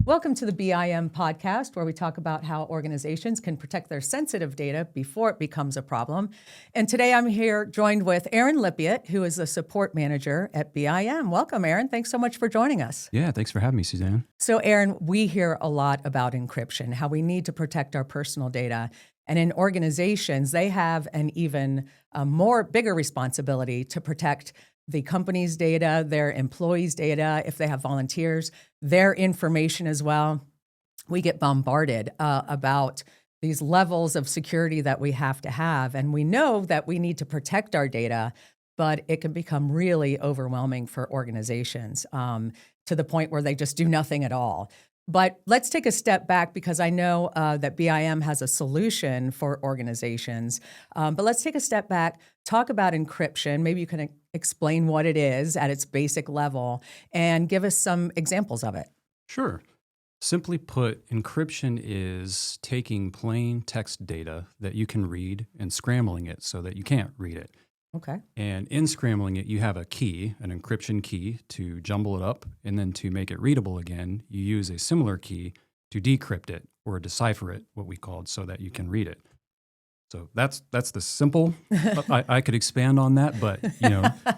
Welcome to the BIM Podcast, where we talk about how organizations can protect their sensitive data before it becomes a problem. And today I'm here joined with Aaron Lippiott, who is the support manager at BIM. Welcome, Aaron. Thanks so much for joining us. Yeah, thanks for having me, Suzanne. So, Aaron, we hear a lot about encryption, how we need to protect our personal data. And in organizations, they have an even bigger responsibility to protect the company's data, their employees' data, if they have volunteers, their information as well. We get bombarded about these levels of security that we have to have. And we know that we need to protect our data, but it can become really overwhelming for organizations to the point where they just do nothing at all. But let's take a step back, because I know that BIM has a solution for organizations. But let's take a step back, talk about encryption. Maybe you can explain what it is at its basic level and give us some examples of it. Sure. Simply put, encryption is taking plain text data that you can read and scrambling it so that you can't read it. Okay. And in scrambling it, you have a key, an encryption key, to jumble it up. And then to make it readable again, you use a similar key to decrypt it or decipher it, what we called, so that you can read it. So that's the simple. I could expand on that, but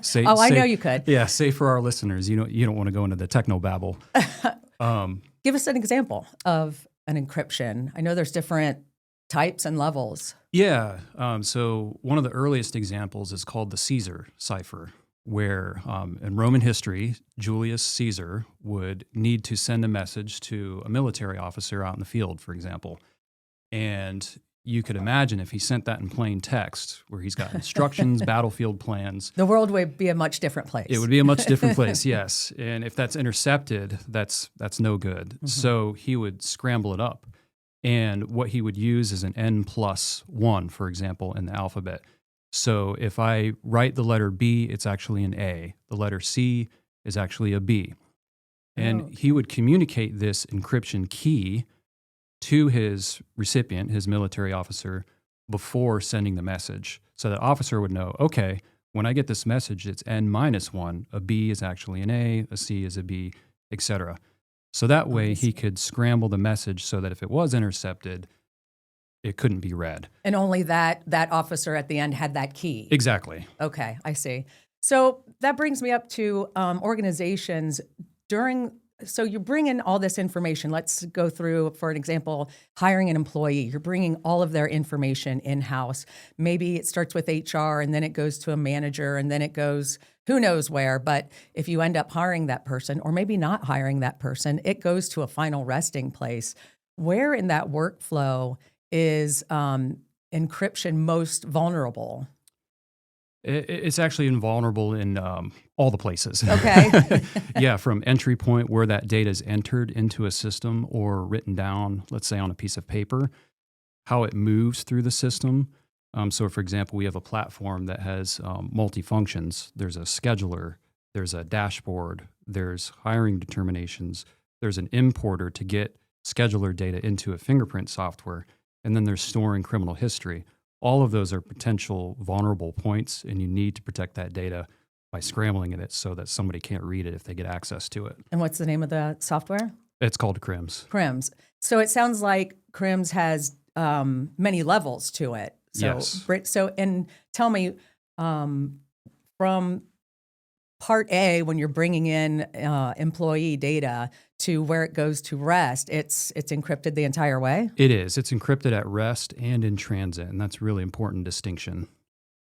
say. I know you could. Yeah, say for our listeners, you don't want to go into the techno babble. Give us an example of an encryption. I know there's different types and levels. Yeah. So one of the earliest examples is called the Caesar cipher, where in Roman history, Julius Caesar would need to send a message to a military officer out in the field, for example. And you could imagine if he sent that in plain text, where he's got instructions, battlefield plans. The world would be a much different place. It would be a much different place, yes. And if that's intercepted, that's no good. Mm-hmm. So he would scramble it up. And what he would use is an N+1, for example, in the alphabet. So if I write the letter B, it's actually an A. The letter C is actually a B. And he would communicate this encryption key to his recipient, his military officer, before sending the message. So the officer would know, okay, when I get this message, it's N-1. A B is actually an A C is a B, etc. So that way he could scramble the message so that if it was intercepted, it couldn't be read. And only that officer at the end had that key. Exactly. Okay, I see. So that brings me up to organizations so you bring in all this information. Let's go through, for an example, hiring an employee. You're bringing all of their information in-house. Maybe it starts with HR, and then it goes to a manager, and then it goes who knows where. But if you end up hiring that person, or maybe not hiring that person, it goes to a final resting place. Where in that workflow is encryption most vulnerable? It's actually invulnerable in all the places. Okay. Yeah, from entry point where that data is entered into a system or written down, let's say on a piece of paper, how it moves through the system. So, for example, we have a platform that has multi-functions. There's a scheduler, there's a dashboard, there's hiring determinations, there's an importer to get scheduler data into a fingerprint software, and then there's storing criminal history. All of those are potential vulnerable points, and you need to protect that data by scrambling it so that somebody can't read it if they get access to it. And what's the name of the software? It's called CRIMS. CRIMS. So it sounds like CRIMS has many levels to it. So, yes. So, and tell me, from part A, when you're bringing in employee data to where it goes to rest, it's encrypted the entire way? It is. It's encrypted at rest and in transit, and that's a really important distinction.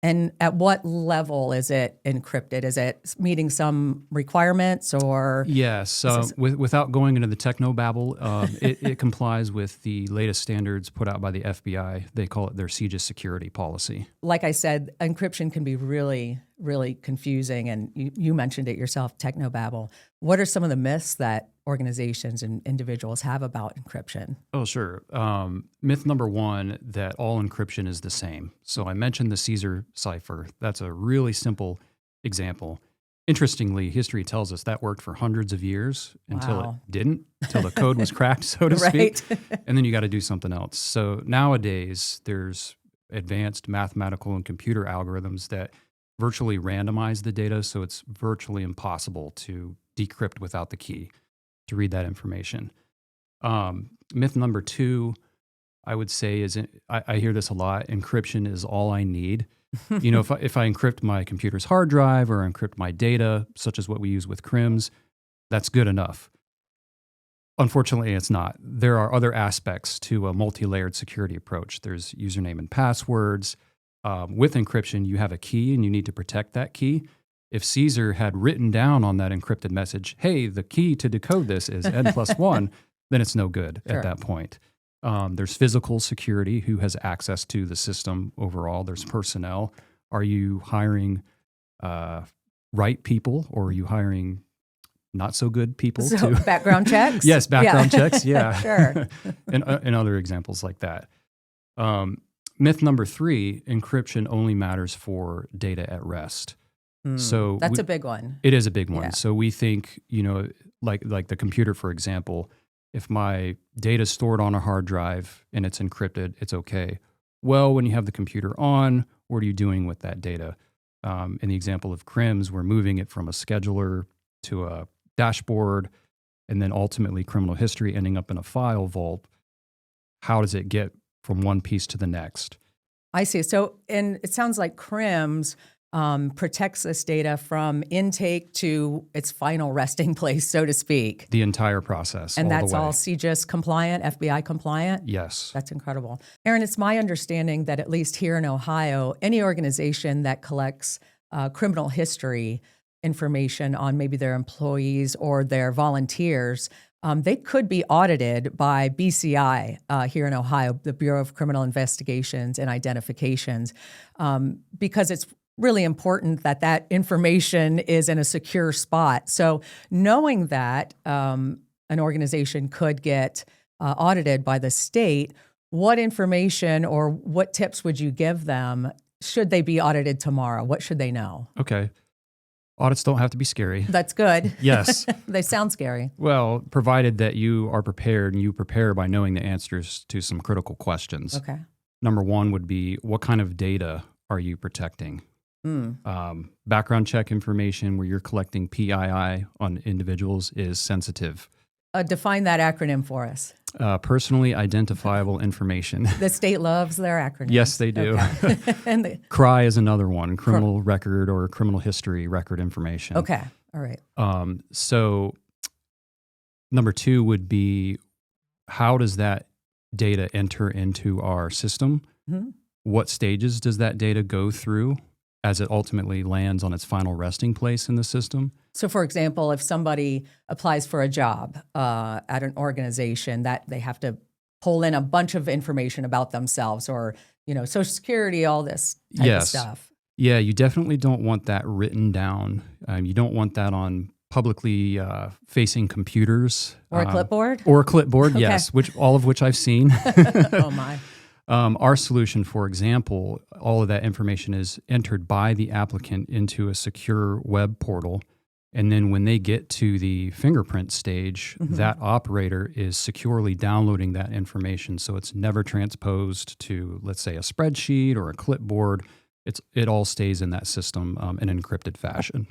And at what level is it encrypted? Is it meeting some requirements, or? Yes. Without going into the technobabble, it complies with the latest standards put out by the FBI. They call it their CJIS security policy. Like I said, encryption can be really, really confusing. And you mentioned it yourself, technobabble. What are some of the myths that organizations and individuals have about encryption? Oh, sure. Myth number one, that all encryption is the same. So I mentioned the Caesar cipher. That's a really simple example. Interestingly, history tells us that worked for hundreds of years until it didn't, until the code was cracked, so to speak. And then you got to do something else. So nowadays, there's advanced mathematical and computer algorithms that virtually randomize the data, so it's virtually impossible to decrypt without the key to read that information. Myth number 2, I would say, is I hear this a lot. Encryption is all I need. If I encrypt my computer's hard drive or encrypt my data, such as what we use with CRIMS, that's good enough. Unfortunately, it's not. There are other aspects to a multi-layered security approach. There's username and passwords. With encryption, you have a key and you need to protect that key. If Caesar had written down on that encrypted message, hey, the key to decode this is N+1, then it's no good at that point. There's physical security, who has access to the system overall. There's personnel. Are you hiring right people, or are you hiring not so good people? So background checks? Yes, background checks, yeah. Sure. and other examples like that. Myth number 3, encryption only matters for data at rest. So that's a big one. It is a big one. Yeah. So we think, like the computer, for example, if my data is stored on a hard drive and it's encrypted, it's okay. Well, when you have the computer on, what are you doing with that data? In the example of CRIMS, we're moving it from a scheduler to a dashboard, and then ultimately criminal history ending up in a file vault. How does it get from one piece to the next? I see. So, and it sounds like CRIMS protects this data from intake to its final resting place, so to speak. The entire process. And all that's the way. all CGIS compliant, FBI compliant? Yes. That's incredible. Aaron, it's my understanding that at least here in Ohio, any organization that collects criminal history information on maybe their employees or their volunteers, they could be audited by BCI here in Ohio, the Bureau of Criminal Investigations and Identifications, because it's really important that that information is in a secure spot. So knowing that an organization could get audited by the state, what information or what tips would you give them should they be audited tomorrow? What should they know? Okay. Audits don't have to be scary. That's good. Yes. They sound scary. Well, provided that you are prepared, and you prepare by knowing the answers to some critical questions. Okay. Number 1 would be, what kind of data are you protecting? Background check information where you're collecting PII on individuals is sensitive. Define that acronym for us. Personally identifiable information. The state loves their acronyms. Yes, they do. Okay. And CRI is another one, criminal record or criminal history record information. okay. All right. So number 2 would be, how does that data enter into our system? Mm-hmm. What stages does that data go through as it ultimately lands on its final resting place in the system? So, for example, if somebody applies for a job at an organization, that they have to pull in a bunch of information about themselves, or Social Security, all this type of stuff. Yeah, you definitely don't want that written down. You don't want that on publicly facing computers Or a clipboard. Or a clipboard, Okay. yes, all of which I've seen. Oh my. Our solution, for example, all of that information is entered by the applicant into a secure web portal. And then when they get to the fingerprint stage, that operator is securely downloading that information. So it's never transposed to, let's say, a spreadsheet or a clipboard. It all stays in that system in an encrypted fashion.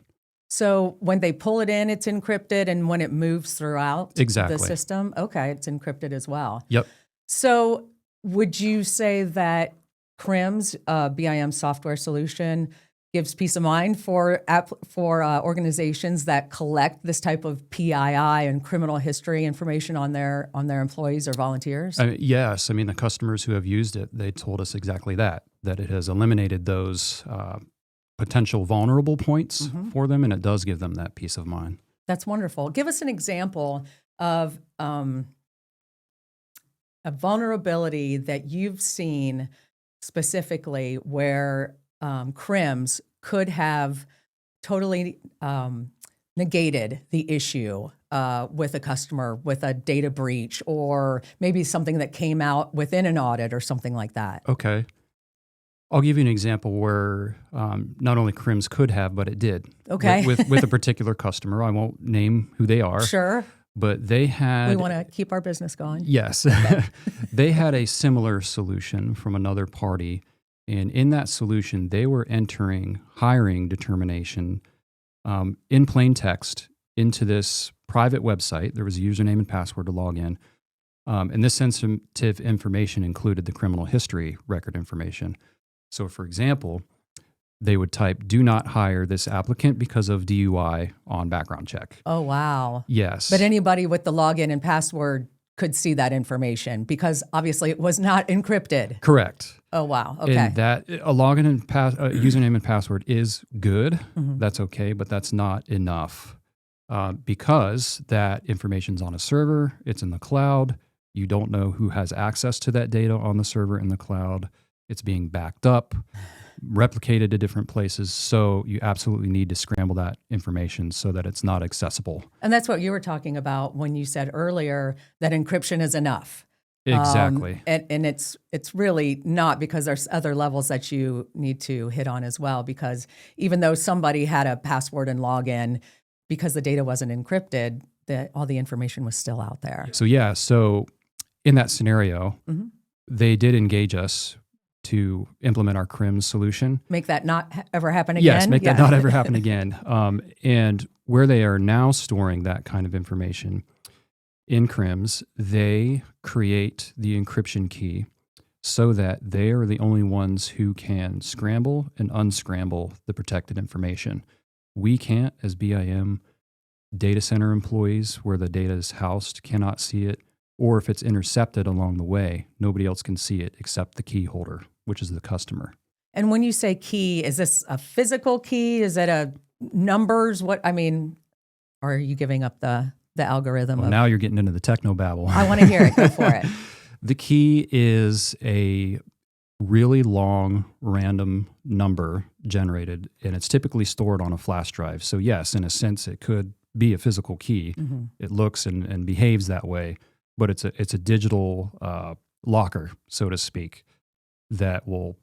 So when they pull it in, it's encrypted, and when it moves throughout Exactly. the system, okay, it's encrypted as well. Yep. So would you say that CRIMS, BIM software solution, gives peace of mind for organizations that collect this type of PII and criminal history information on their employees or volunteers? Yes. I mean, the customers who have used it, they told us exactly that it has eliminated those potential vulnerable points for them, and it does give them that peace of mind. That's wonderful. Give us an example of a vulnerability that you've seen specifically where CRIMS could have totally negated the issue with a customer, with a data breach, or maybe something that came out within an audit or something like that. Okay. I'll give you an example where not only CRIMS could have, but it did. Okay. With a particular customer. I won't name who they are. Sure. But they had... We want to keep our business going. Yes. Okay. They had a similar solution from another party. And in that solution, they were entering hiring determination in plain text into this private website. There was a username and password to log in. And this sensitive information included the criminal history record information. So, for example, they would type, "Do not hire this applicant because of DUI on background check." Oh, wow. Yes. But anybody with the login and password could see that information because obviously it was not encrypted. Correct. Oh, wow. Okay. And that a login and username and password is good. That's okay, but that's not enough because that information's on a server. It's in the cloud. You don't know who has access to that data on the server in the cloud. It's being backed up, replicated to different places. So you absolutely need to scramble that information so that it's not accessible. And that's what you were talking about when you said earlier that encryption is enough. Exactly. And it's really not, because there's other levels that you need to hit on as well, because even though somebody had a password and login, because the data wasn't encrypted, all the information was still out there. So in that scenario, they did engage us to implement our CRIMS solution. Make that not ever happen again? Yes, make that not ever happen again. And where they are now storing that kind of information in CRIMS, they create the encryption key so that they are the only ones who can scramble and unscramble the protected information. We can't, as BIM data center employees where the data is housed, cannot see it, or if it's intercepted along the way, nobody else can see it except the key holder, which is the customer. And when you say key, is this a physical key? Is it a numbers? Or are you giving up the algorithm? Well, now you're getting into the technobabble. I want to hear it. Go for it. The key is a really long random number generated, and it's typically stored on a flash drive. So yes, in a sense, it could be a physical key. It looks and behaves that way, but it's a digital locker, so to speak, that will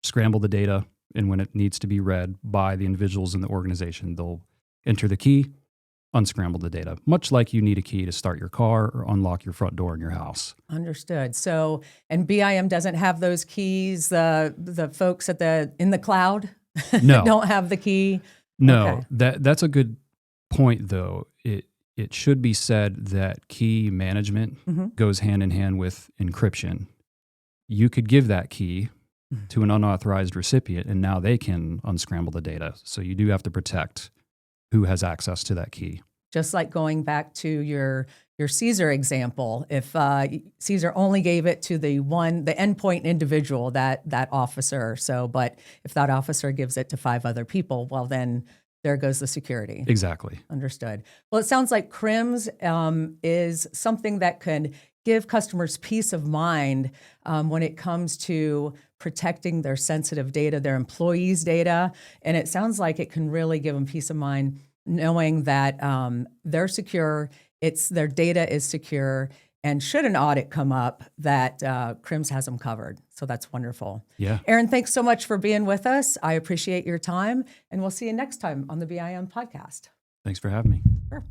scramble the data, and when it needs to be read by the individuals in the organization, they'll enter the key, unscramble the data, much like you need a key to start your car or unlock your front door in your house. Understood. So, and BIM doesn't have those keys. The folks in the cloud No. don't have the key. No, Okay. that's a good point, though. It should be said that key management goes hand in hand with encryption. You could give that key to an unauthorized recipient, and now they can unscramble the data. So you do have to protect who has access to that key. Just like going back to your Caesar example, if Caesar only gave it to the endpoint individual, that officer. But if that officer gives it to 5 other people, well, then there goes the security. Exactly. Understood. Well, it sounds like CRIMS is something that can give customers peace of mind when it comes to protecting their sensitive data, their employees' data. And it sounds like it can really give them peace of mind knowing that they're secure, their data is secure, and should an audit come up, that CRIMS has them covered. So that's wonderful. Yeah. Aaron, thanks so much for being with us. I appreciate your time, and we'll see you next time on the BIM Podcast. Thanks for having me. Sure.